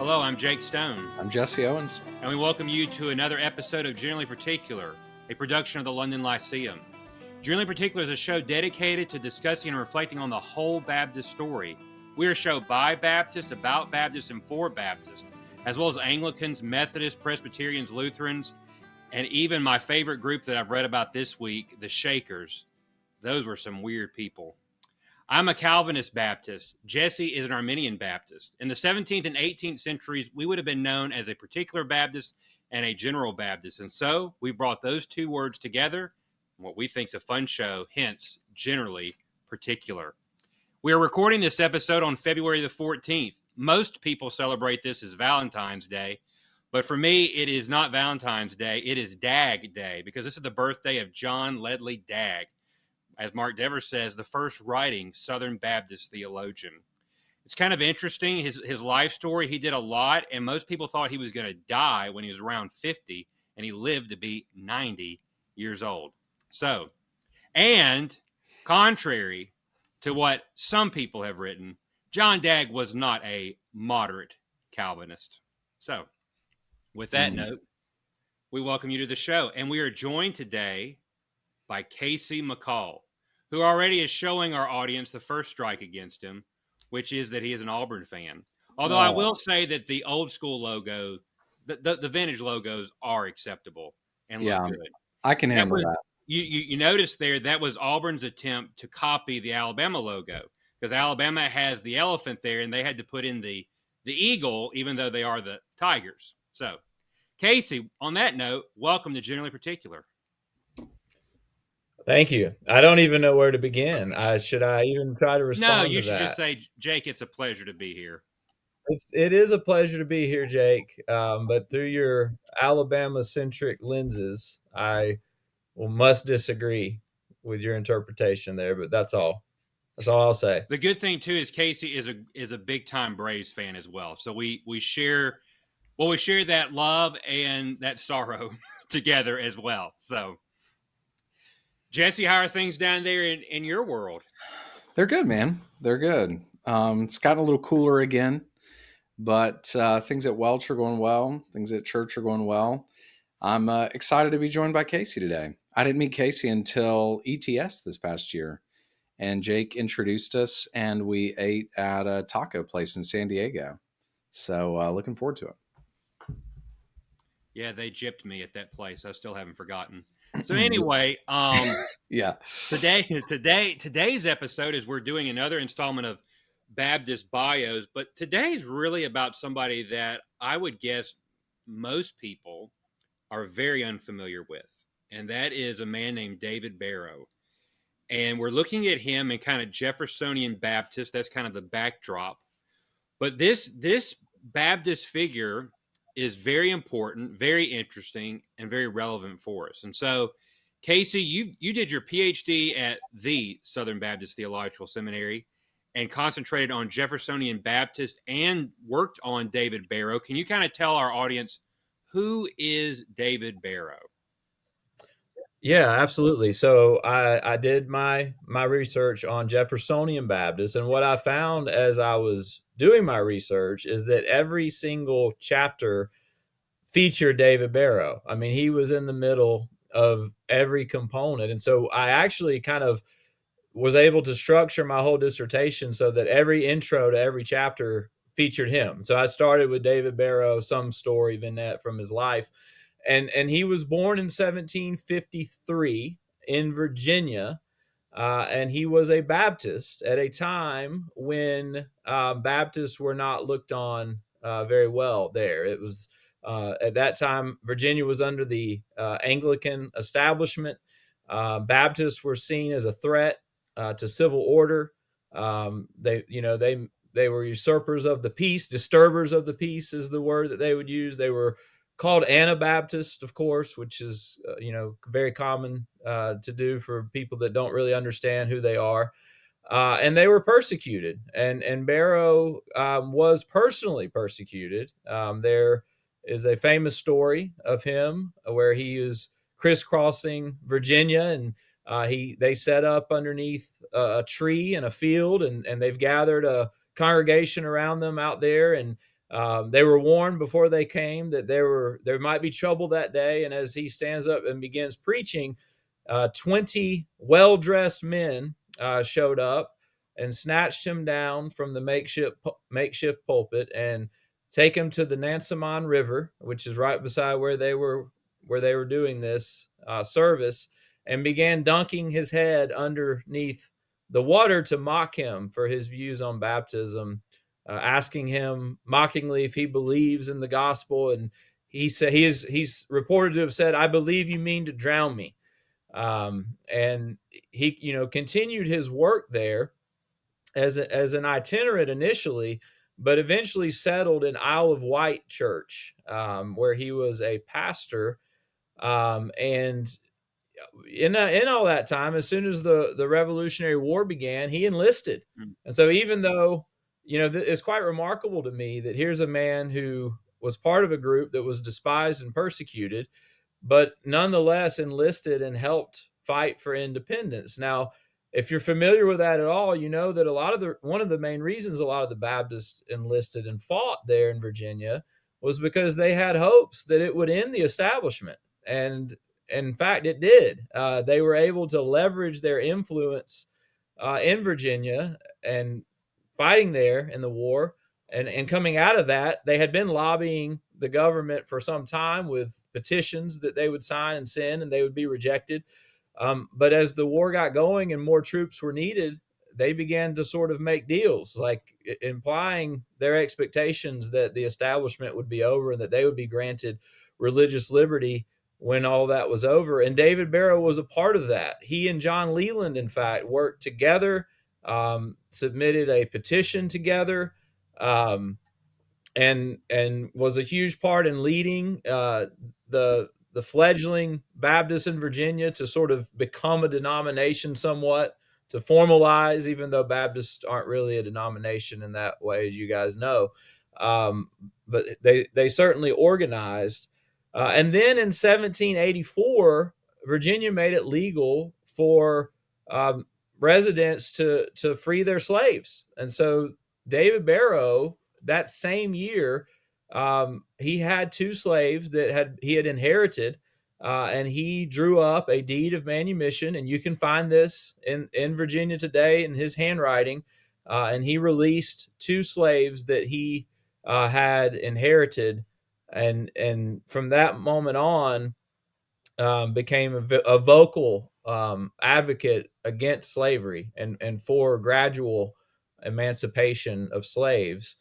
Hello, I'm Jake Stone, I'm Jesse Owens. and we welcome you to another episode of Generally Particular, a production of the London Lyceum. Generally Particular is a show dedicated to discussing and reflecting on the whole Baptist story. We are a show by Baptists, about Baptists, and for Baptists, as well as Anglicans, Methodists, Presbyterians, Lutherans, and even my favorite group that I've read about this week, the Shakers. Those were some weird people. I'm a Calvinist Baptist. Jesse is an Arminian Baptist. In the 17th and 18th centuries, we would have been known as a particular Baptist and a general Baptist. And so we brought those two words together, what we think is a fun show, hence generally particular. We are recording this episode on February the 14th. Most people celebrate this as Valentine's Day, but for me, it is not Valentine's Day. It is Dag Day, because this is the birthday of John Ledley Dag. As Mark Devers says, the first writing Southern Baptist theologian. It's kind of interesting, his life story. He did a lot, and most people thought he was going to die when he was around 50, and he lived to be 90 years old. So, and contrary to what some people have written, John Dag was not a moderate Calvinist. So, with that note, we welcome you to the show, and we are joined today by Casey McCall, who already is showing our audience the first strike against him, which is that he is an Auburn fan. Although I will say that the old school logo, the vintage logos are acceptable and look good. I can handle that. You notice there, that was Auburn's attempt to copy the Alabama logo, because Alabama has the elephant there, and they had to put in the eagle, even though they are the Tigers. So, Casey, on that note, welcome to Generally Particular. Thank you. I don't even know where to begin. Should I even try to respond to that? No, you should just say, Jake, it's a pleasure to be here. It is a pleasure to be here, Jake. But through your Alabama-centric lenses, I must disagree with your interpretation there, but that's all. That's all I'll say. The good thing, too, is Casey is a big-time Braves fan as well. So we share that love and that sorrow together as well. So, Jesse, how are things down there in your world? They're good, man. They're good. It's gotten a little cooler again, but things at Welch are going well. Things at church are going well. I'm excited to be joined by Casey today. I didn't meet Casey until ETS this past year, and Jake introduced us, and we ate at a taco place in San Diego. So looking forward to it. Yeah, they gypped me at that place. I still haven't forgotten. So anyway, yeah. Today's episode is we're doing another installment of Baptist bios, but today's really about somebody that I would guess most people are very unfamiliar with, and that is a man named David Barrow. And we're looking at him in kind of Jeffersonian Baptist. That's kind of the backdrop. But this Baptist figure is very important, very interesting, and very relevant for us. And so, Casey, you did your PhD at the Southern Baptist Theological Seminary and concentrated on Jeffersonian Baptist and worked on David Barrow. Can you kind of tell our audience, who is David Barrow? Yeah, absolutely. So I did my research on Jeffersonian Baptist, and what I found as I was doing my research is that every single chapter featured David Barrow. I mean, he was in the middle of every component. And so I actually kind of was able to structure my whole dissertation so that every intro to every chapter featured him. So I started with David Barrow, some story vignette from his life. And he was born in 1753 in Virginia. And he was a Baptist at a time when Baptists were not looked on very well there. It was at that time, Virginia was under the Anglican establishment. Baptists were seen as a threat to civil order. They were usurpers of the peace, disturbers of the peace is the word that they would use. They were called Anabaptist, of course, which is very common to do for people that don't really understand who they are. And they were persecuted, and Barrow was personally persecuted. There is a famous story of him where he is crisscrossing Virginia, and they set up underneath a tree in a field, and they've gathered a congregation around them out there, and They were warned before they came that there might be trouble that day. And as he stands up and begins preaching, 20 well-dressed men showed up and snatched him down from the makeshift pulpit and take him to the Nansemond River, which is right beside where they were doing this service, and began dunking his head underneath the water to mock him for his views on baptism, asking him mockingly if he believes in the gospel. And he said he's reported to have said, "I believe you mean to drown me." And he, continued his work there as an itinerant initially, but eventually settled in Isle of Wight Church, where he was a pastor. And in all that time, as soon as the Revolutionary War began, he enlisted. And so even though, it's quite remarkable to me that here's a man who was part of a group that was despised and persecuted, but nonetheless enlisted and helped fight for independence. Now, if you're familiar with that at all, you know that one of the main reasons a lot of the Baptists enlisted and fought there in Virginia was because they had hopes that it would end the establishment. And in fact, it did. They were able to leverage their influence in Virginia and fighting there in the war. And coming out of that, they had been lobbying the government for some time with petitions that they would sign and send, and they would be rejected. But as the war got going and more troops were needed, they began to sort of make deals, like implying their expectations that the establishment would be over and that they would be granted religious liberty when all that was over. And David Barrow was a part of that. He and John Leland, in fact, worked together, submitted a petition together, and was a huge part in leading the fledgling Baptists in Virginia to sort of become a denomination somewhat, to formalize, even though Baptists aren't really a denomination in that way, as you guys know. But they certainly organized. And then in 1784, Virginia made it legal for residents to free their slaves. And so David Barrow, that same year, he had 2 slaves that he had inherited, and he drew up a deed of manumission, and you can find this in Virginia today in his handwriting. And he released 2 slaves that he had inherited, and from that moment on, became a vocal advocate against slavery and for gradual emancipation of slaves.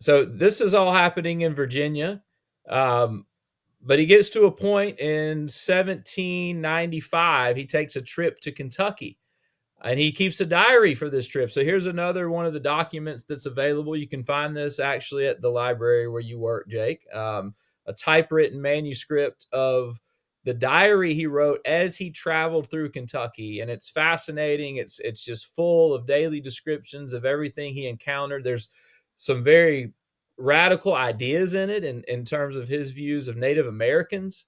So this is all happening in Virginia. But he gets to a point in 1795, he takes a trip to Kentucky, and he keeps a diary for this trip. So here's another one of the documents that's available. You can find this actually at the library where you work, Jake. A typewritten manuscript of the diary he wrote as he traveled through Kentucky. And it's fascinating. It's just full of daily descriptions of everything he encountered. There's some very radical ideas in it in terms of his views of Native Americans.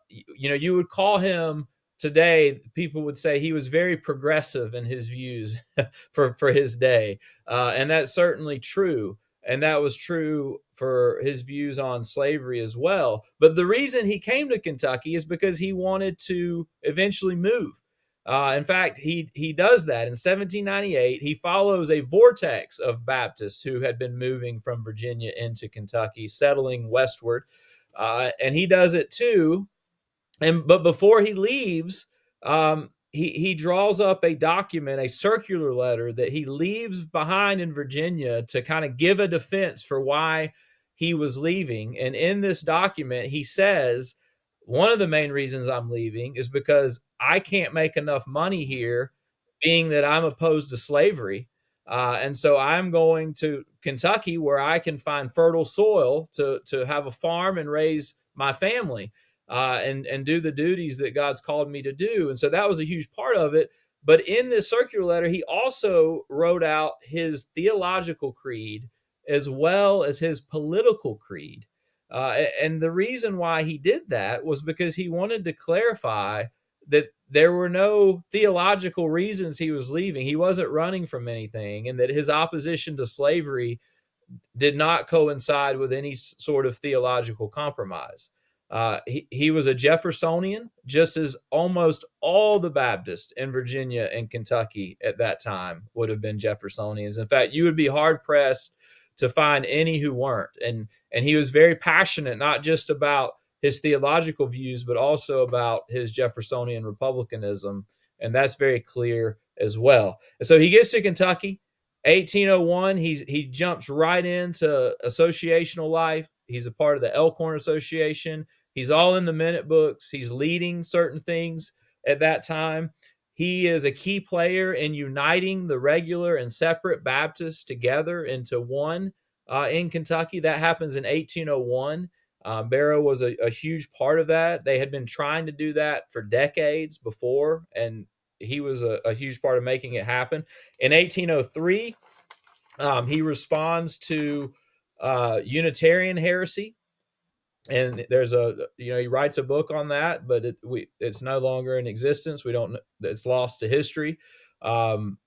You would call him today, people would say he was very progressive in his views for his day. And that's certainly true. And that was true for his views on slavery as well. But the reason he came to Kentucky is because he wanted to eventually move. In fact, he does that. In 1798, he follows a vortex of Baptists who had been moving from Virginia into Kentucky, settling westward. And he does it too. But before he leaves, he draws up a document, a circular letter that he leaves behind in Virginia to kind of give a defense for why he was leaving. And in this document, he says, one of the main reasons I'm leaving is because I can't make enough money here, being that I'm opposed to slavery. And so I'm going to Kentucky, where I can find fertile soil to have a farm and raise my family. And do the duties that God's called me to do. And so that was a huge part of it. But in this circular letter, he also wrote out his theological creed as well as his political creed. And the reason why he did that was because he wanted to clarify that there were no theological reasons he was leaving. He wasn't running from anything, and that his opposition to slavery did not coincide with any sort of theological compromise. He was a Jeffersonian, just as almost all the Baptists in Virginia and Kentucky at that time would have been Jeffersonians. In fact, you would be hard pressed to find any who weren't. And he was very passionate, not just about his theological views, but also about his Jeffersonian republicanism. And that's very clear as well. And so he gets to Kentucky, 1801. He jumps right into associational life. He's a part of the Elkhorn Association. He's all in the minute books. He's leading certain things at that time. He is a key player in uniting the regular and separate Baptists together into one in Kentucky. That happens in 1801. Barrow was a huge part of that. They had been trying to do that for decades before, and he was a huge part of making it happen. In 1803, he responds to Unitarian heresy. And there's he writes a book on that, but it's no longer in existence. It's lost to history. And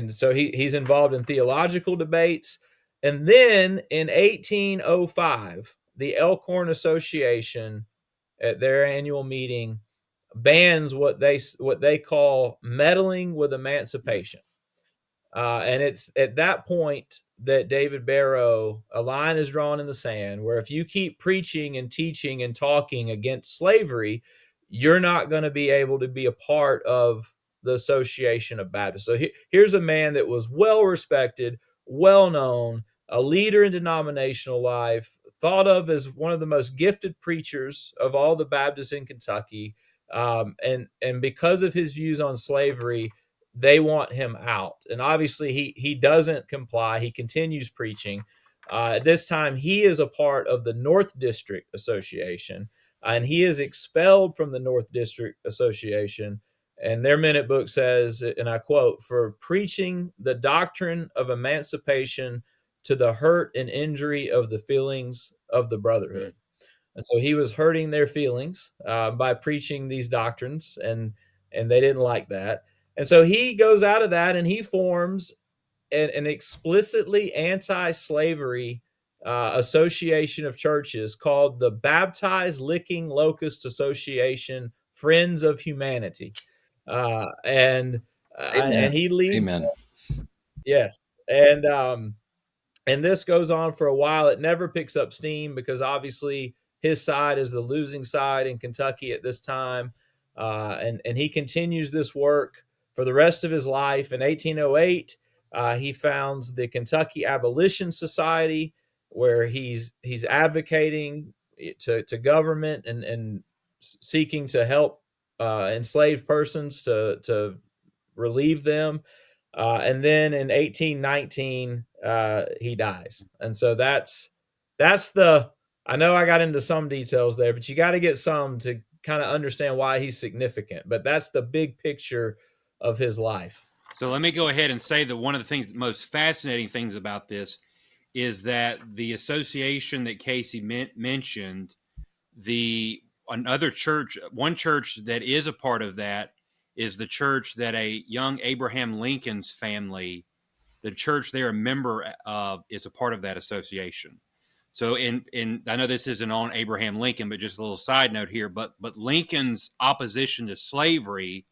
so he's involved in theological debates. And then in 1805, the Elkhorn Association at their annual meeting bans what they call meddling with emancipation. And it's at that point that David Barrow, a line is drawn in the sand where if you keep preaching and teaching and talking against slavery, you're not going to be able to be a part of the Association of Baptists. So here's a man that was well respected, well known, a leader in denominational life, thought of as one of the most gifted preachers of all the Baptists in Kentucky. And because of his views on slavery, they want him out. And obviously he doesn't comply. He continues preaching. This time he is a part of the North District Association, and he is expelled from the North District Association. And their minute book says, and I quote, "for preaching the doctrine of emancipation to the hurt and injury of the feelings of the brotherhood." And so he was hurting their feelings by preaching these doctrines, and they didn't like that. And so he goes out of that and he forms an explicitly anti-slavery association of churches called the Baptized Licking Locust Association Friends of Humanity. And he leads. Amen. Yes. And this goes on for a while. It never picks up steam because obviously his side is the losing side in Kentucky at this time. And he continues this work for the rest of his life. In 1808, he founds the Kentucky Abolition Society, where he's advocating to government and seeking to help enslaved persons to relieve them. And then in 1819, he dies. And so that's I know I got into some details there, but you got to get some to kind of understand why he's significant. But that's the big picture of his life. So let me go ahead and say that one of the things, most fascinating things about this is that the association that Casey mentioned, one church that is a part of that is the church that a young Abraham Lincoln's family, the church they're a member of, is a part of that association. So I know this isn't on Abraham Lincoln, but just a little side note here, but Lincoln's opposition to slavery,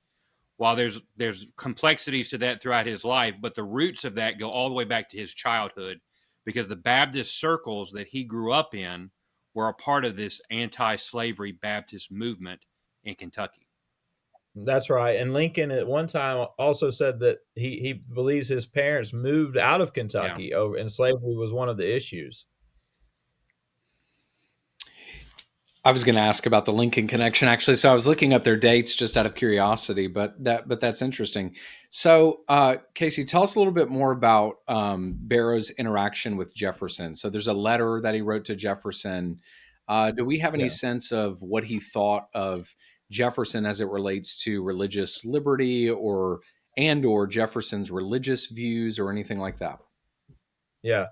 while there's complexities to that throughout his life, but the roots of that go all the way back to his childhood, because the Baptist circles that he grew up in were a part of this anti-slavery Baptist movement in Kentucky. That's right. And Lincoln at one time also said that he believes his parents moved out of Kentucky over, and slavery was one of the issues. I was going to ask about the Lincoln connection, actually. So I was looking up their dates just out of curiosity, but that's interesting. So Casey, tell us a little bit more about Barrow's interaction with Jefferson. So there's a letter that he wrote to Jefferson. Do we have any sense of what he thought of Jefferson as it relates to religious liberty or Jefferson's religious views or anything like that? Yeah,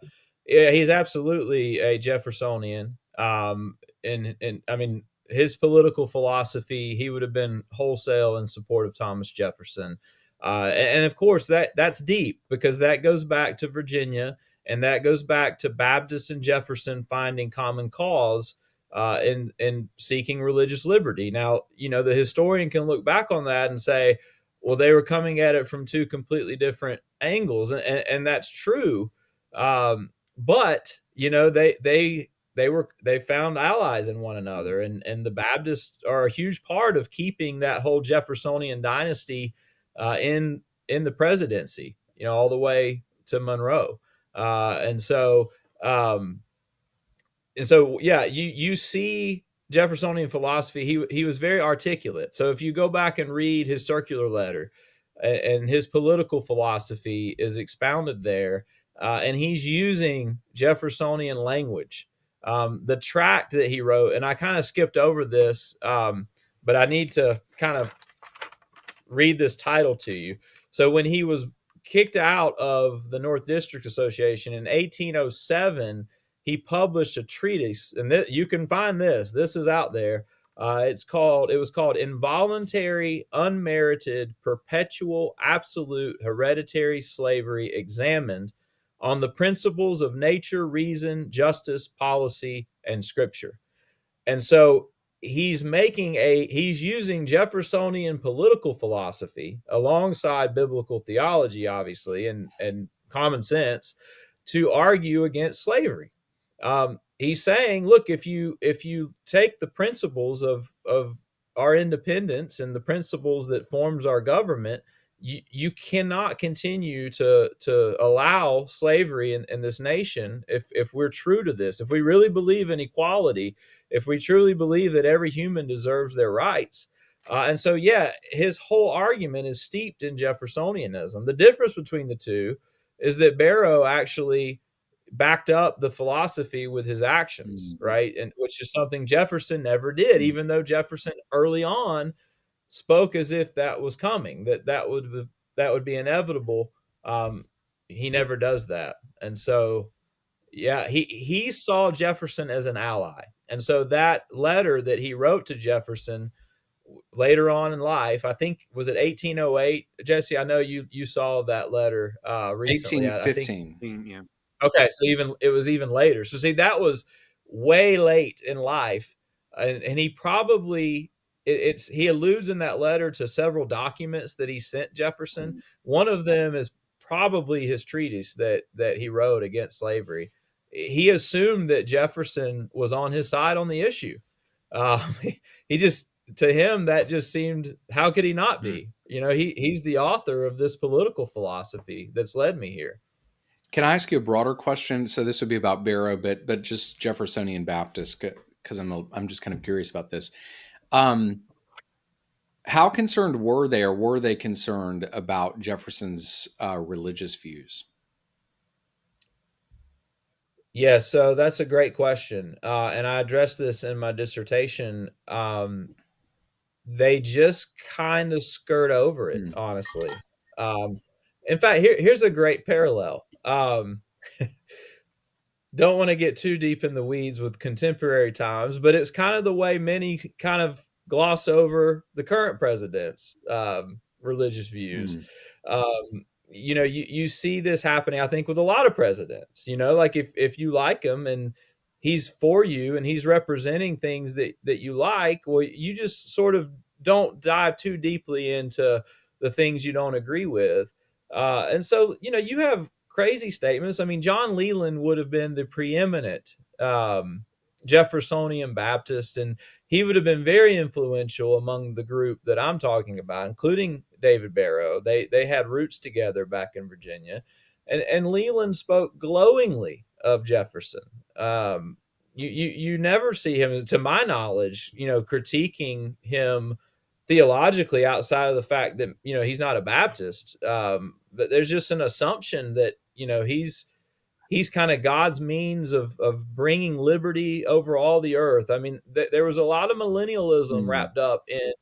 he's absolutely a Jeffersonian. And I mean, his political philosophy, he would have been wholesale in support of Thomas Jefferson. And of course, that's deep, because that goes back to Virginia And that goes back to Baptist and Jefferson finding common cause in seeking religious liberty. Now, the historian can look back on that and say, well, they were coming at it from two completely different angles, and that's true. But they found allies in one another, and the Baptists are a huge part of keeping that whole Jeffersonian dynasty in the presidency, all the way to Monroe. And so yeah, you see Jeffersonian philosophy. He was very articulate. So if you go back and read his circular letter, and his political philosophy is expounded there, and he's using Jeffersonian language. The tract that he wrote, and I kind of skipped over this, but I need to kind of read this title to you. So when he was kicked out of the North District Association in 1807, he published a treatise, and you can find this. This is out there. It was called Involuntary, Unmerited, Perpetual, Absolute, Hereditary Slavery Examined on the Principles of Nature, Reason, Justice, Policy, and Scripture. And so he's using Jeffersonian political philosophy alongside biblical theology, obviously, and common sense to argue against slavery. He's saying, look, if you take the principles of our independence and the principles that forms our government, you cannot continue to allow slavery in this nation if we're true to this. If we really believe in equality, if we truly believe that every human deserves their rights. And so, yeah, his whole argument is steeped in Jeffersonianism. The difference between the two is that Barrow actually backed up the philosophy with his actions, right? And which is something Jefferson never did, even though Jefferson early on spoke as if that was coming, that would be inevitable. He never does that. And so, yeah, he saw Jefferson as an ally. And so that letter that he wrote to Jefferson later on in life, I think, was it 1808? Jesse, I know you saw that letter recently. 1815. I think, yeah. Okay, so it was even later. So see, that was way late in life, and he probably he alludes in that letter to several documents that he sent Jefferson. One of them is probably his treatise that he wrote against slavery. He assumed that Jefferson was on his side on the issue. He just, to him, that just seemed, how could he not be? He's the author of this political philosophy that's led me here. Can I ask you a broader question? So this would be about Barrow, but just Jeffersonian Baptist, because I'm just kind of curious about this. How concerned were they, or were they concerned about Jefferson's religious views? Yeah, so that's a great question, and I addressed this in my dissertation. They just kind of skirt over it, honestly. In fact, here's a great parallel. Don't want to get too deep in the weeds with contemporary times, but it's kind of the way many kind of gloss over the current president's religious views. You see this happening, I think, with a lot of presidents. Like if you like him and he's for you and he's representing things that you like, well, you just sort of don't dive too deeply into the things you don't agree with. And so, you have crazy statements. I mean, John Leland would have been the preeminent Jeffersonian Baptist, and he would have been very influential among the group that I'm talking about, including David Barrow. They had roots together back in Virginia, and Leland spoke glowingly of Jefferson. You never see him, to my knowledge, critiquing him theologically outside of the fact that he's not a Baptist. But there's just an assumption that he's kind of God's means of bringing liberty over all the earth. I mean, there was a lot of millennialism wrapped up in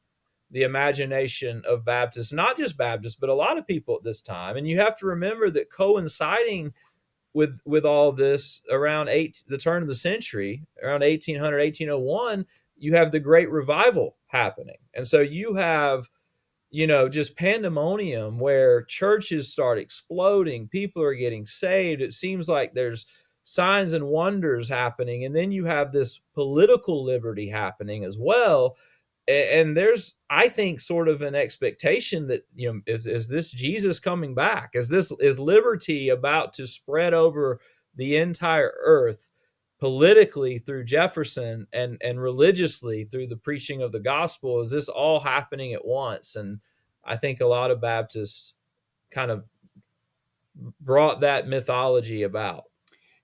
the imagination of Baptists, not just Baptists, but a lot of people at this time. And you have to remember that coinciding with all this around the turn of the century, around 1800, 1801, you have the Great Revival happening. And so you have just pandemonium where churches start exploding, people are getting saved. It seems like there's signs and wonders happening. And then you have this political liberty happening as well. And there's, I think, sort of an expectation that, is this Jesus coming back? Is liberty about to spread over the entire earth politically through Jefferson and religiously through the preaching of the gospel? Is this all happening at once? And I think a lot of Baptists kind of brought that mythology about.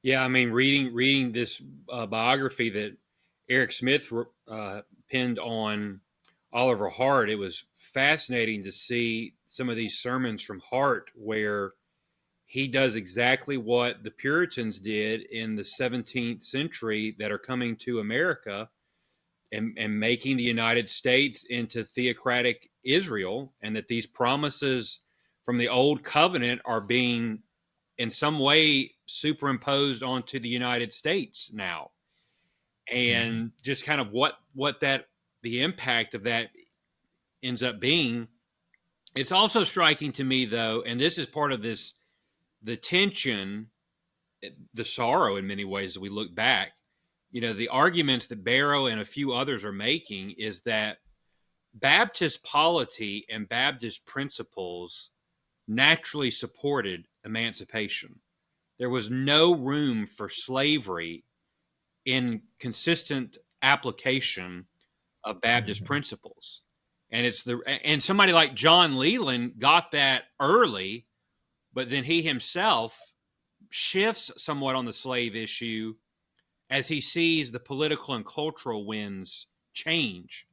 Yeah, I mean, reading this biography that Eric Smith penned on Oliver Hart, it was fascinating to see some of these sermons from Hart where he does exactly what the Puritans did in the 17th century that are coming to America and making the United States into theocratic Israel, and that these promises from the old covenant are being in some way superimposed onto the United States now. And just kind of what that the impact of that ends up being. It's also striking to me, though, and this is part of the tension, the sorrow in many ways as we look back. The arguments that Barrow and a few others are making is that Baptist polity and Baptist principles naturally supported emancipation. There was no room for slavery in consistent application of Baptist principles. And somebody like John Leland got that early, but then he himself shifts somewhat on the slave issue as he sees the political and cultural winds change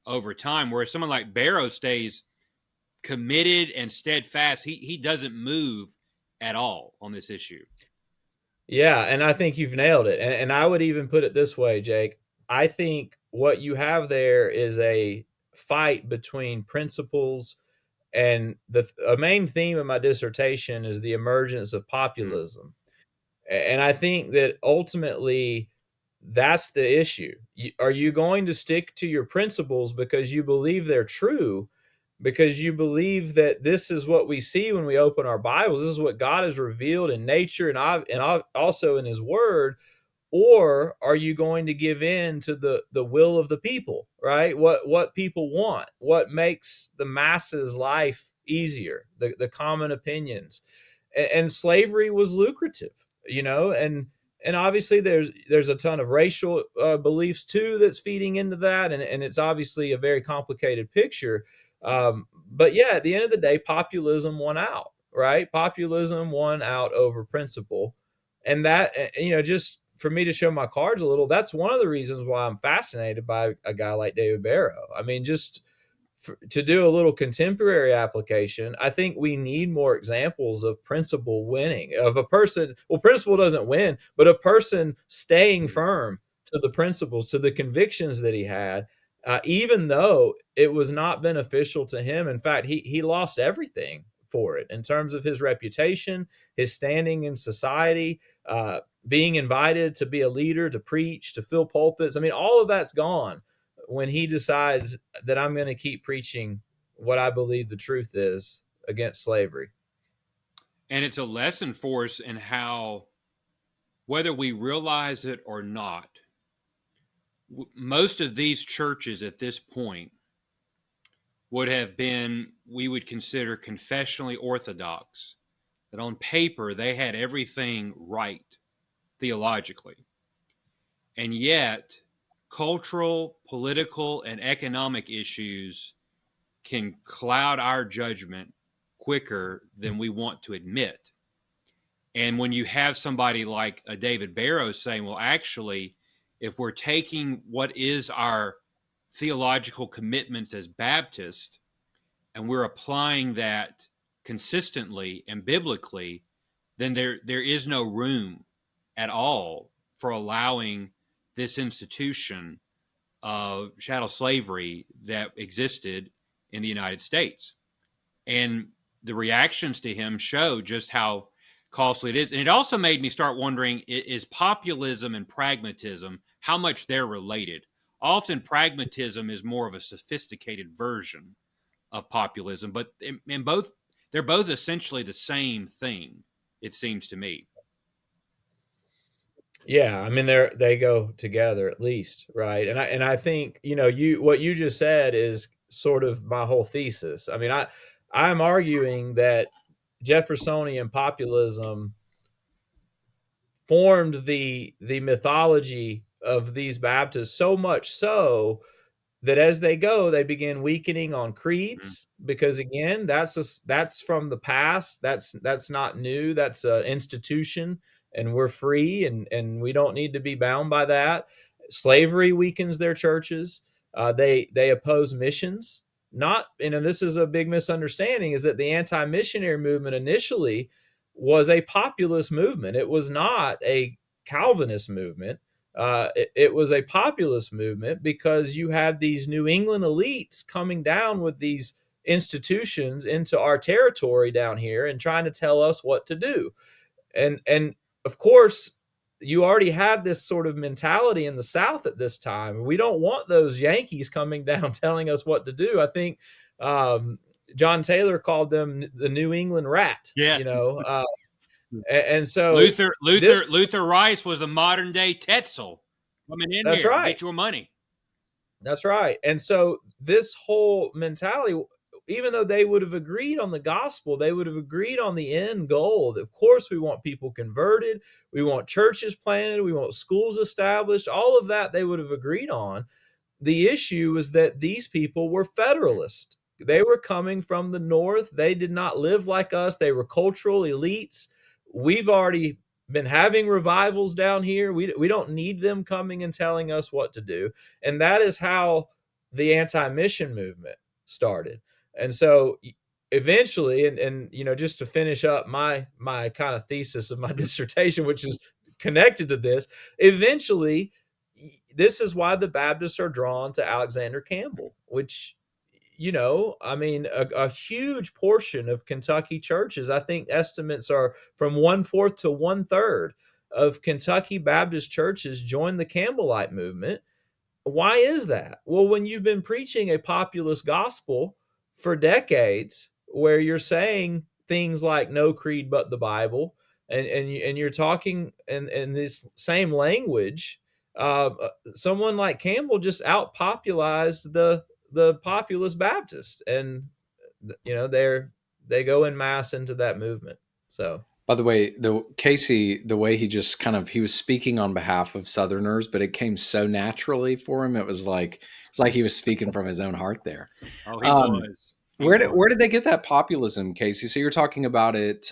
over time, whereas someone like Barrow stays committed and steadfast. He doesn't move at all on this issue. Yeah, and I think you've nailed it. And I would even put it this way, Jake. I think what you have there is a fight between principles, and a main theme of my dissertation is the emergence of populism. And I think that ultimately that's the issue. Are you going to stick to your principles because you believe they're true, because you believe that this is what we see when we open our Bibles, this is what God has revealed in nature and also in his word? Or are you going to give in to the will of the people, right? What people want, what makes the masses life easier, the common opinions. And slavery was lucrative, and obviously there's a ton of racial beliefs too that's feeding into that, and it's obviously a very complicated picture. But yeah, at the end of the day, populism won out, right? Populism won out over principle. And that, just for me to show my cards a little, that's one of the reasons why I'm fascinated by a guy like David Barrow. I mean, just to do a little contemporary application, I think we need more examples of principle winning, of a person. Well, principle doesn't win, but a person staying firm to the principles, to the convictions that he had, even though it was not beneficial to him. In fact, he lost everything for it in terms of his reputation, his standing in society, being invited to be a leader, to preach, to fill pulpits. I mean, all of that's gone when he decides that I'm going to keep preaching what I believe the truth is against slavery. And it's a lesson for us in how, whether we realize it or not, most of these churches at this point would have been, we would consider confessionally orthodox, that on paper they had everything right theologically. And yet, cultural, political, and economic issues can cloud our judgment quicker than we want to admit. And when you have somebody like a David Barrow saying, well, actually, if we're taking what is our theological commitments as Baptists and we're applying that consistently and biblically, then there is no room at all for allowing this institution of chattel slavery that existed in the United States. And the reactions to him show just how costly it is. And it also made me start wondering, is populism and pragmatism, how much they're related? Often pragmatism is more of a sophisticated version of populism, but in both, they're both essentially the same thing, it seems to me. Yeah, I mean they go together at least, right? And I think, what you just said is sort of my whole thesis. I mean, I'm arguing that Jeffersonian populism formed the mythology of these Baptists, so much so that as they go, they begin weakening on Mhm. creeds, because again, that's from the past. That's not new. That's an institution, and we're free, and we don't need to be bound by that. Slavery weakens their churches. They oppose missions. Not, this is a big misunderstanding, is that the anti-missionary movement initially was a populist movement. It was not a Calvinist movement. It was a populist movement because you had these New England elites coming down with these institutions into our territory down here and trying to tell us what to do. And of course, you already had this sort of mentality in the South at this time. We don't want those Yankees coming down telling us what to do. I think John Taylor called them the New England rat. Yeah. And so Luther Rice was a modern day Tetzel coming in that's here to right. get your money. That's right. And so this whole mentality, even though they would have agreed on the gospel, they would have agreed on the end goal. Of course, we want people converted. We want churches planted. We want schools established. All of that they would have agreed on. The issue was that these people were Federalists. They were coming from the North. They did not live like us. They were cultural elites. We've already been having revivals down here. We don't need them coming and telling us what to do. And that is how the anti-mission movement started. And so eventually, and just to finish up my kind of thesis of my dissertation, which is connected to this, eventually this is why the Baptists are drawn to Alexander Campbell, which, I mean, a huge portion of Kentucky churches, I think estimates are from 1/4 to 1/3 of Kentucky Baptist churches join the Campbellite movement. Why is that? Well, when you've been preaching a populist gospel for decades, where you're saying things like "no creed but the Bible," and you're talking in this same language, someone like Campbell just outpopularized the populist Baptist, and they go in mass into that movement. So. By the way, Casey, the way he just he was speaking on behalf of Southerners, but it came so naturally for him. It's like he was speaking from his own heart there. Oh, he was. Where did they get that populism, Casey? So you're talking about it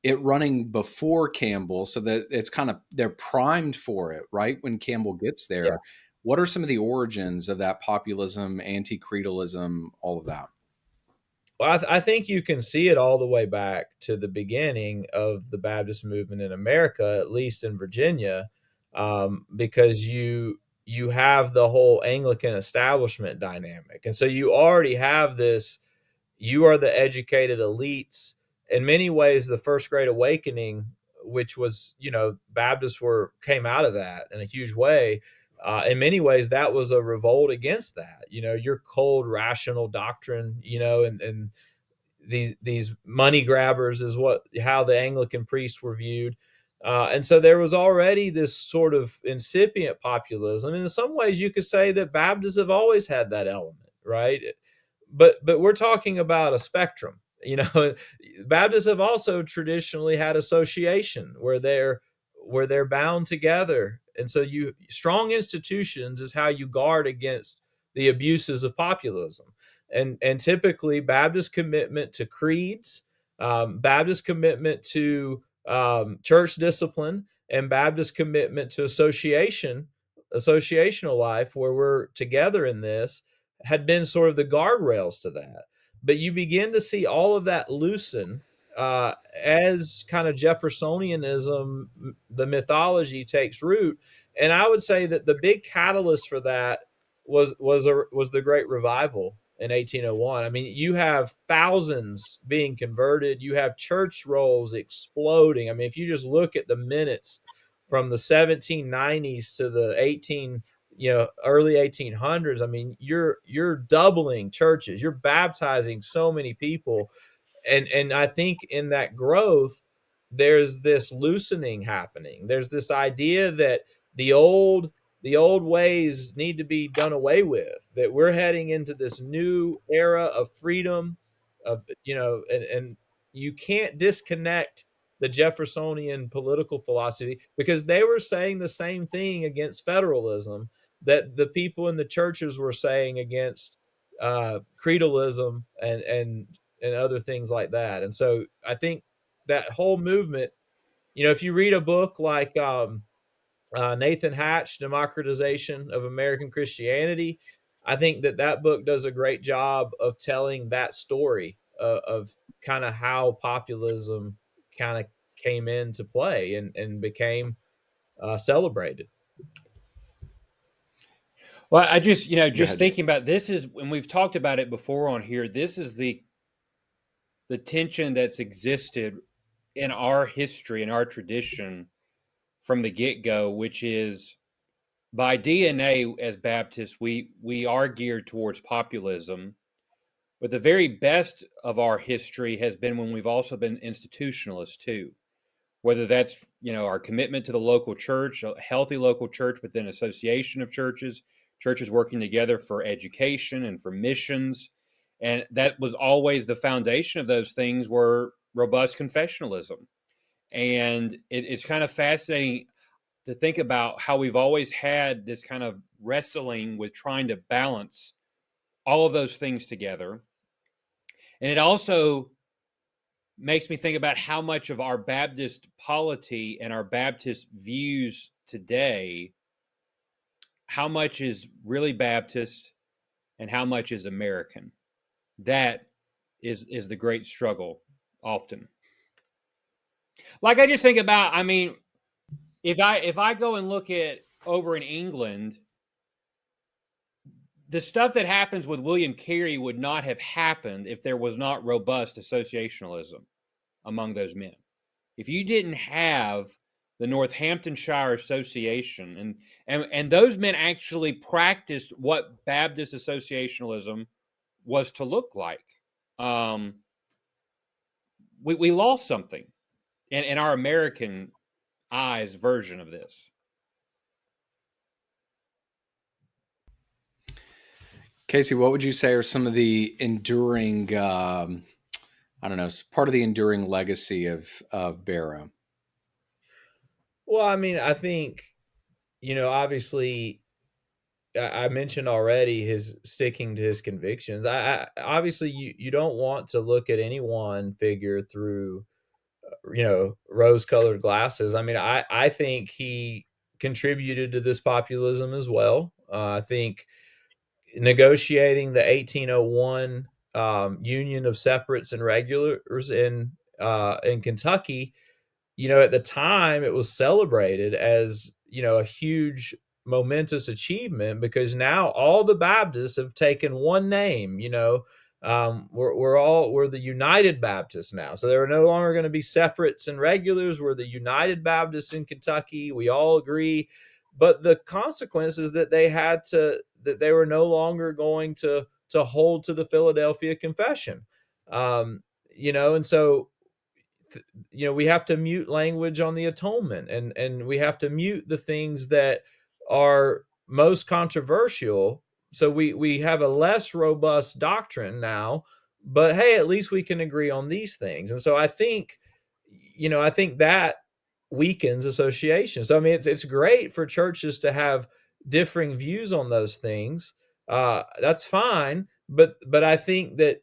running before Campbell, so that it's they're primed for it, right? When Campbell gets there, yeah. What are some of the origins of that populism, anti-creedalism, all of that? Well, I think you can see it all the way back to the beginning of the Baptist movement in America, at least in Virginia, because you have the whole Anglican establishment dynamic. And so you already have this, you are the educated elites. In many ways, the First Great Awakening, which was, Baptists came out of that in a huge way. In many ways, that was a revolt against that. Your cold, rational doctrine, and these money grabbers is how the Anglican priests were viewed. And so there was already this sort of incipient populism. And in some ways, you could say that Baptists have always had that element, right? But we're talking about a spectrum. Baptists have also traditionally had association where they're bound together. And so strong institutions is how you guard against the abuses of populism. And typically Baptist commitment to creeds, Baptist commitment to church discipline, and Baptist commitment to associational life, where we're together in this, had been sort of the guardrails to that. But you begin to see all of that loosen as kind of Jeffersonianism, the mythology, takes root. And I would say that the big catalyst for that was the Great Revival in 1801. I mean, you have thousands being converted. You have church rolls exploding. I mean, if you just look at the minutes from the 1790s to the early 1800s, I mean, you're doubling churches, you're baptizing so many people, and I think in that growth, there's this loosening happening. There's this idea that the old the old ways need to be done away with. That we're heading into this new era of freedom, and you can't disconnect the Jeffersonian political philosophy, because they were saying the same thing against federalism that the people in the churches were saying against creedalism and other things like that. And so I think that whole movement, if you read a book like Nathan Hatch, Democratization of American Christianity, I think that book does a great job of telling that story of kind of how populism kind of came into play and became celebrated. Well, I just, Go just ahead. thinking about this is, and we've talked about it before on here, this is the tension that's existed in our history and our tradition from the get-go, which is by DNA as Baptists, we are geared towards populism, but the very best of our history has been when we've also been institutionalists too. Whether that's our commitment to the local church, a healthy local church within an association of churches, churches working together for education and for missions, and that was always the foundation of those things were robust confessionalism. And it's kind of fascinating to think about how we've always had this kind of wrestling with trying to balance all of those things together. And it also makes me think about how much of our Baptist polity and our Baptist views today, how much is really Baptist and how much is American. That is the great struggle often. Like I just think about, I mean, if I go and look at over in England, the stuff that happens with William Carey would not have happened if there was not robust associationalism among those men. If you didn't have the Northamptonshire Association, and those men actually practiced what Baptist associationalism was to look like, we lost something in our American eyes version of this. Casey, what would you say are some of the enduring, I don't know, part of the enduring legacy of Barrow? Well, I mean, I think, obviously, I mentioned already his sticking to his convictions. I obviously you don't want to look at any one figure through rose-colored glasses. I mean, I think he contributed to this populism as well. I think negotiating the 1801 Union of Separates and Regulars in Kentucky, at the time it was celebrated as, a huge momentous achievement, because now all the Baptists have taken one name. We're the United Baptists now. So there are no longer going to be separates and regulars. We're the United Baptists in Kentucky. We all agree. But the consequences that they were no longer going to hold to the Philadelphia Confession. And so we have to mute language on the atonement, and we have to mute the things that are most controversial. So we have a less robust doctrine now, but hey, at least we can agree on these things. And so I think that weakens association. So I mean, it's great for churches to have differing views on those things. That's fine, but I think that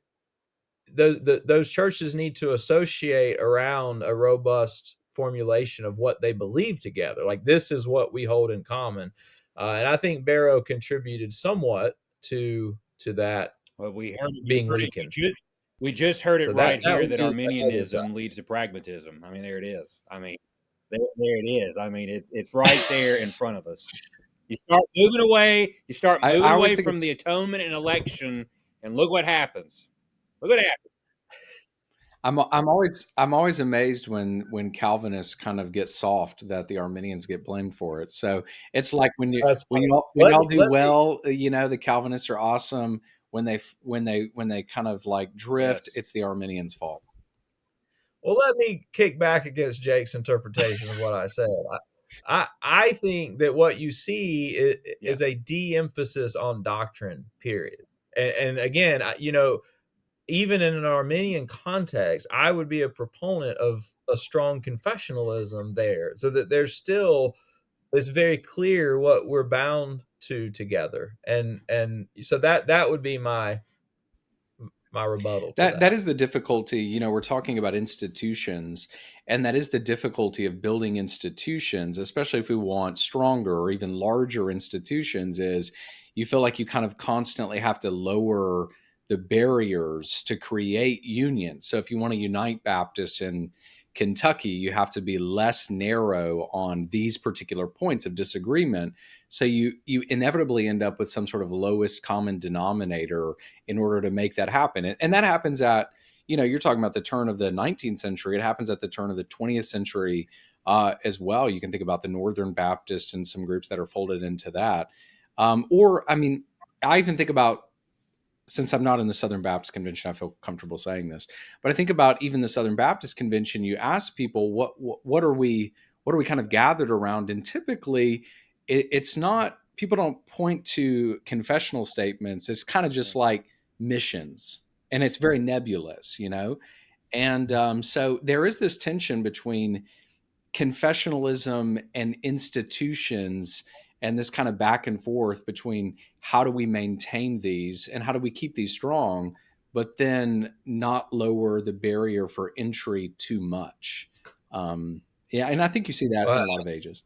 those churches need to associate around a robust formulation of what they believe together. Like, this is what we hold in common, and I think Barrow contributed somewhat to that. Well, we heard it. Being weakened. We just heard it So right that here that would be the other side. Arminianism leads to pragmatism. I mean, there it is. I mean, there it is. I mean, it's right there in front of us. You start moving away. You start moving I always away think from the atonement and election, and look what happens. Look what happens. I'm always amazed when Calvinists kind of get soft that the Arminians get blamed for it. So it's like That's funny. when Let y'all me do let me well, the Calvinists are awesome. When they kind of like drift, Yes. it's the Arminians' fault. Well, let me kick back against Jake's interpretation of what I said. I think that what you see Yeah. is a de-emphasis on doctrine, period. And again, even in an Arminian context, I would be a proponent of a strong confessionalism there, so that there's still it's very clear what we're bound to together, and so that would be my rebuttal to That that. is the difficulty. We're talking about institutions, and that is the difficulty of building institutions, especially if we want stronger or even larger institutions, is you feel like you kind of constantly have to lower the barriers to create union. So if you want to unite Baptists in Kentucky, you have to be less narrow on these particular points of disagreement. So you inevitably end up with some sort of lowest common denominator in order to make that happen. And that happens at, you're talking about the turn of the 19th century. It happens at the turn of the 20th century as well. You can think about the Northern Baptists and some groups that are folded into that. I even think about, since I'm not in the Southern Baptist Convention, I feel comfortable saying this, but I think about even the Southern Baptist Convention. You ask people, what are we kind of gathered around? And typically it's not, people don't point to confessional statements. It's kind of just like missions, and it's very nebulous. And so there is this tension between confessionalism and institutions, and this kind of back and forth between how do we maintain these and how do we keep these strong, but then not lower the barrier for entry too much. Yeah, and I think you see that in Well, a lot of ages.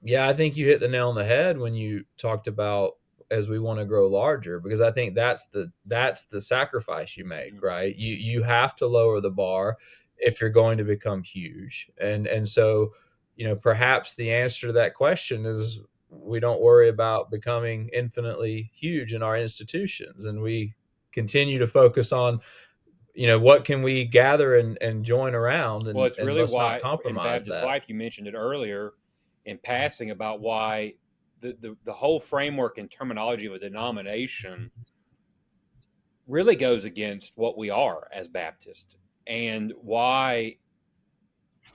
yeah, I think you hit the nail on the head when you talked about as we want to grow larger, because I think that's the sacrifice you make, Mhm. right? You have to lower the bar if you're going to become huge. And so, perhaps the answer to that question is we don't worry about becoming infinitely huge in our institutions, and we continue to focus on, what can we gather and join around, Well, and it's and really let's not why in compromise Baptist that. life, you mentioned it earlier in passing about why the whole framework and terminology of a denomination really goes against what we are as Baptists, and why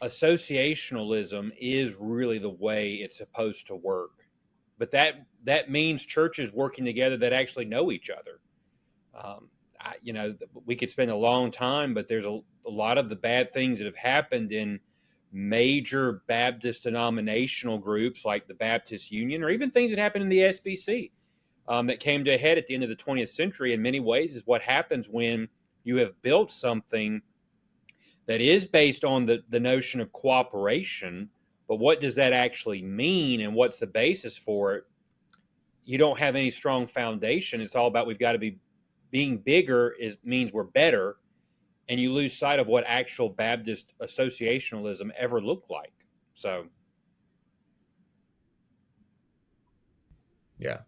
associationalism is really the way it's supposed to work. But that means churches working together that actually know each other. Um, we could spend a long time, but there's a lot of the bad things that have happened in major Baptist denominational groups like the Baptist Union, or even things that happened in the SBC, that came to a head at the end of the 20th century. In many ways, is what happens when you have built something that is based on the notion of cooperation. But what does that actually mean, and what's the basis for it? You don't have any strong foundation. It's all about we've got to be being bigger means we're better, and you lose sight of what actual Baptist associationalism ever looked like. So Yeah.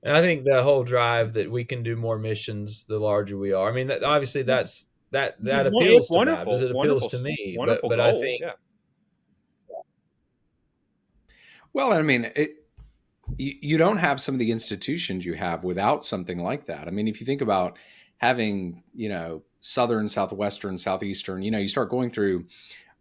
And I think the whole drive that we can do more missions the larger we are. I mean, obviously that it's appeals to Baptists. wonderful, It appeals to me, but wonderful but I goal. think Yeah. Well, I mean, you don't have some of the institutions you have without something like that. I mean, if you think about having, Southern, Southwestern, Southeastern, you start going through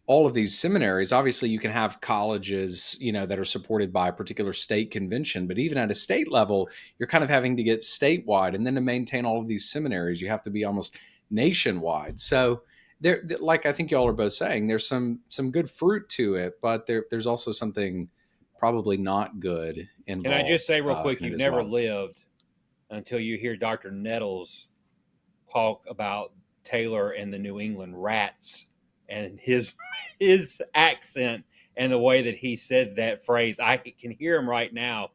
all of these seminaries. Obviously you can have colleges, that are supported by a particular state convention, but even at a state level, you're kind of having to get statewide, and then to maintain all of these seminaries, you have to be almost nationwide. So like I think y'all are both saying, there's some good fruit to it, but there's also something probably not good Can I just involved say real quick, in it you've as never well. lived until you hear Dr. Nettles talk about Taylor and the New England Rats and his accent and the way that he said that phrase. I can hear him right now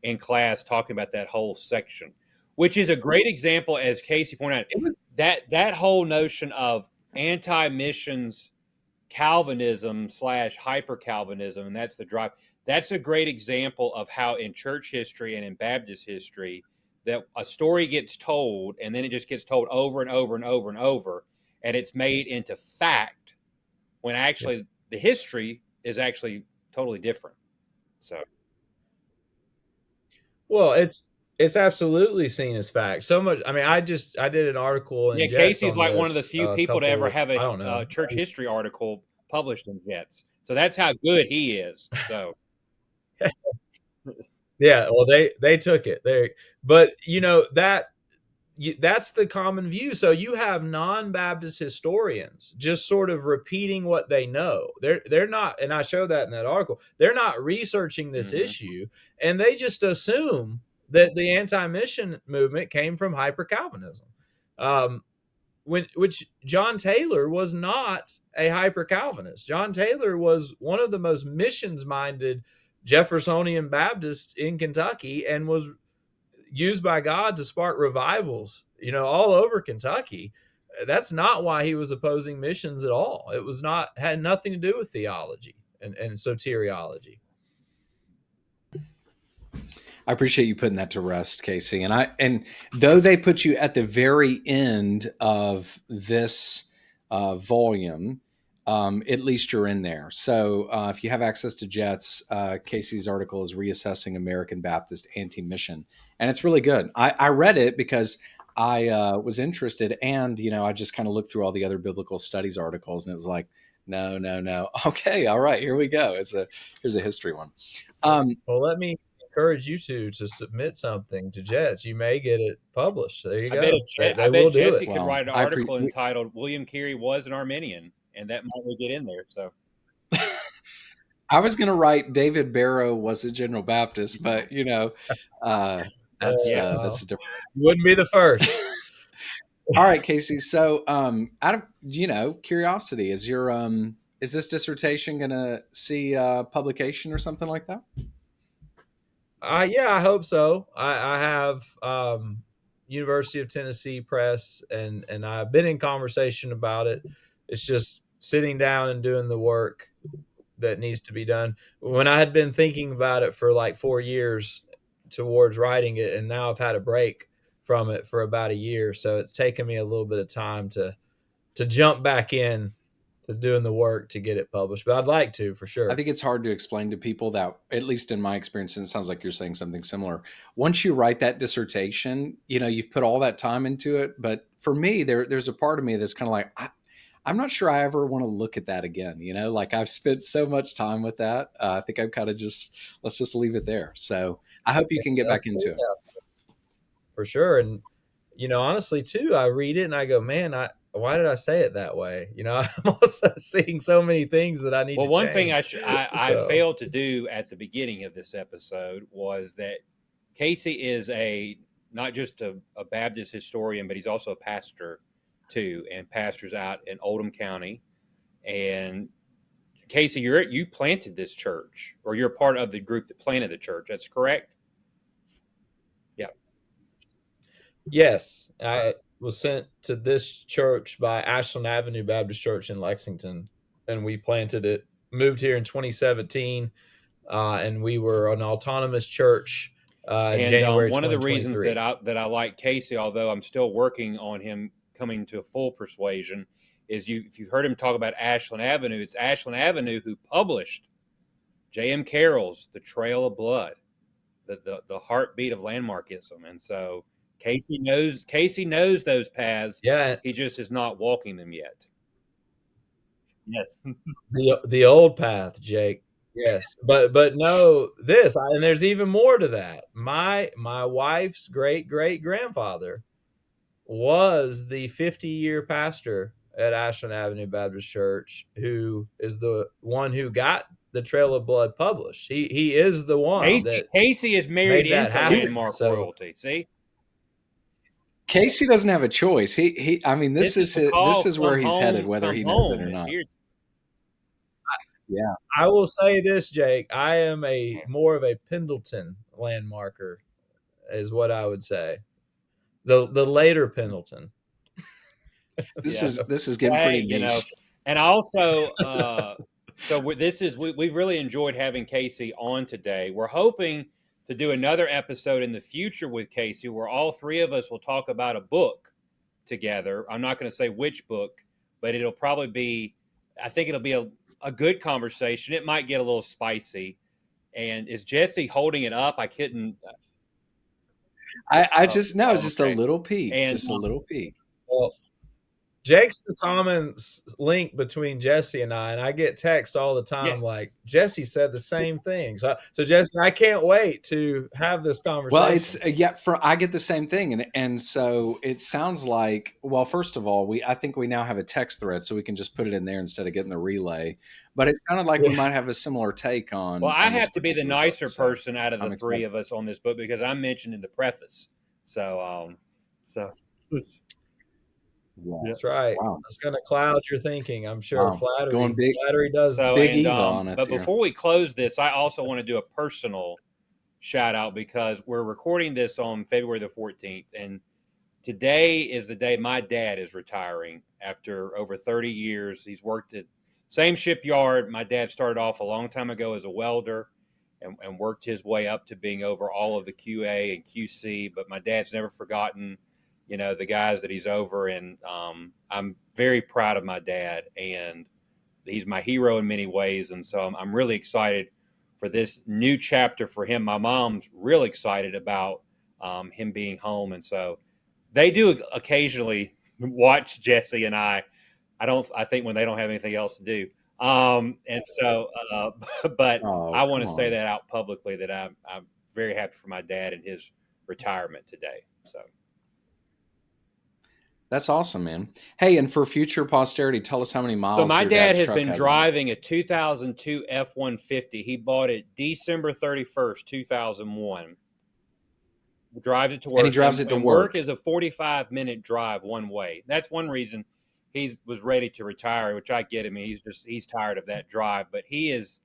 in class talking about that whole section, which is a great example, as Casey pointed out, It was that whole notion of anti-missions Calvinism slash hyper Calvinism, and that's the drive. That's a great example of how in church history and in Baptist history that a story gets told and then it just gets told over and over and over and over. and it's made into fact when actually the history is actually totally different. So, well, it's absolutely seen as fact. So much. I mean, I did an article in yeah, Jets Casey's on like one of the this few a people to ever couple. have I don't know. a church history article published in Jets. So that's how good he is. So, Yeah, well, they took it. But that's the common view. So you have non-Baptist historians just sort of repeating what they know. They're not, and I show that in that article. They're not researching this issue, and they just assume that the anti-mission movement came from hyper-Calvinism, which John Taylor was not a hyper-Calvinist. John Taylor was one of the most missions-minded Jeffersonian Baptists in Kentucky, and was used by God to spark revivals, all over Kentucky. That's not why he was opposing missions at all. It was had nothing to do with theology and soteriology. I appreciate you putting that to rest, Casey. And though they put you at the very end of this volume, at least you're in there. So if you have access to Jets, Casey's article is Reassessing American Baptist Anti-Mission, and it's really good. I read it because I was interested, and I just kind of looked through all the other biblical studies articles, and it was like, no. Okay, all right, here we go. Here's a history one. Well, let me encourage you to submit something to Jets. You may get it published. There you go. I bet Jesse could write an article entitled "William Carey was an Arminian," and that might get in there. So, I was going to write David Barrow was a General Baptist, but that's a different. Wouldn't be the first. All right, Casey. So, out of curiosity, is this dissertation going to see publication or something like that? Yeah, I hope so. I have University of Tennessee Press, and I've been in conversation about it. It's just sitting down and doing the work that needs to be done. When I had been thinking about it for like 4 years towards writing it, and now I've had a break from it for about a year, so it's taken me a little bit of time to jump back in to doing the work to get it published, but I'd like to, for sure. I think it's hard to explain to people that, at least in my experience, and it sounds like you're saying something similar. Once you write that dissertation, you've put all that time into it. But for me, there's a part of me that's kind of like, I'm not sure I ever want to look at that again. Like I've spent so much time with that. I think I'm kind of let's just leave it there. So I hope you can get back into it. For sure. And, honestly too, I read it and I go, man, why did I say it that way? I'm also seeing so many things that I need to change. Well, one thing I failed to do at the beginning of this episode was that Casey is not just a Baptist historian, but he's also a pastor too, and pastors out in Oldham County. And Casey, you planted this church, or you're part of the group that planted the church. That's correct? Yeah. Yes. I was sent to this church by Ashland Avenue Baptist Church in Lexington, and we planted it, moved here in 2017, and we were an autonomous church in January 2023. One of the reasons that I like Casey, although I'm still working on him coming to a full persuasion, is if you've heard him talk about Ashland Avenue, it's Ashland Avenue who published J.M. Carroll's The Trail of Blood, the heartbeat of landmarkism. And so Casey knows those paths. Yeah. He just is not walking them yet. Yes. The old path, Jake. Yes. But no, and there's even more to that. My wife's great-great-grandfather was the 50-year pastor at Ashland Avenue Baptist Church, who is the one who got the Trail of Blood published. He is the one. Casey is married into landmark royalty. See, Casey doesn't have a choice. This is where he's headed, whether he knows it or not. Yeah, I will say this, Jake. I am more of a Pendleton landmarker, is what I would say. The later Pendleton. This is getting pretty niche. And also, we've really enjoyed having Casey on today. We're hoping to do another episode in the future with Casey where all three of us will talk about a book together. I'm not going to say which book, but it'll probably be, I think it'll be a good conversation. It might get a little spicy. And is Jesse holding it up? I couldn't. I just no, it's just a okay. little peek, And just a little peek. Well, Jake's the common link between Jesse and I get texts all the time like, Jesse said the same thing. So Jesse, I can't wait to have this conversation. Well, it's I get the same thing, and so it sounds like, well, first of all, I think we now have a text thread, so we can just put it in there instead of getting the relay. But it sounded like we might have a similar take on. Well, I have to be the nicer book, person out of the three of us on this book because I'm mentioned in the preface. So. Yeah. That's right. Wow. It's going to cloud your thinking, I'm sure. Wow. Flattery does big Eva on us. But before we close this, I also want to do a personal shout out because we're recording this on February the 14th, and today is the day my dad is retiring after over 30 years. He's worked at same shipyard. My dad started off a long time ago as a welder and worked his way up to being over all of the QA and QC, but my dad's never forgotten the guys that he's over, and I'm very proud of my dad, and he's my hero in many ways, and so I'm really excited for this new chapter for him. My mom's really excited about him being home, and so they do occasionally watch Jesse and I think when they don't have anything else to do, and so but I want to say that out publicly that I'm very happy for my dad and his retirement today. So. That's awesome, man. Hey, and for future posterity, tell us how many miles. So my dad has been driving a 2002 F-150. He bought it December 31st, 2001. Drives it to work. And he drives it to work. Work is a 45-minute drive one way. That's one reason he was ready to retire, which I get. I mean, he's tired of that drive. But he has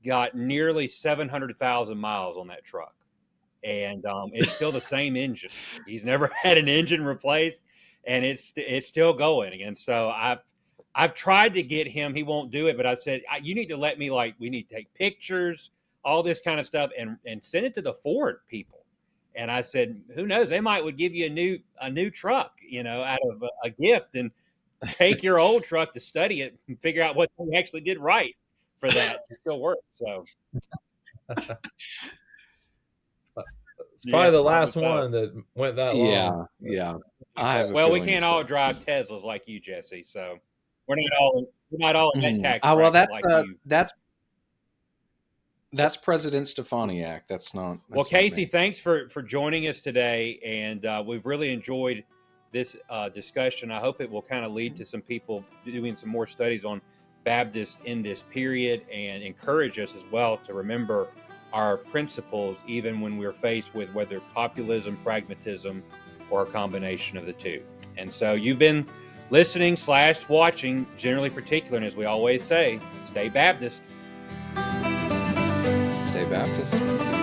got nearly 700,000 miles on that truck. And it's still the same engine. He's never had an engine replaced. And it's still going. And so I've tried to get him. He won't do it. But I said, you need to let me, we need to take pictures, all this kind of stuff, and send it to the Ford people. And I said, who knows? They would give you a new truck, out of a gift, and take your old truck to study it and figure out what they actually did right for that to still work. So it's probably the last one that went that long. Yeah. Well, we can't all drive Teslas like you, Jesse. So we're not all in that tax bracket like you. That's President Stefaniak. That's not. Well, Casey, thanks for joining us today, and we've really enjoyed this discussion. I hope it will kind of lead to some people doing some more studies on Baptists in this period, and encourage us as well to remember our principles, even when we're faced with whether populism, pragmatism, or a combination of the two. And so you've been listening / watching Generally Particular, and as we always say, stay Baptist. Stay Baptist.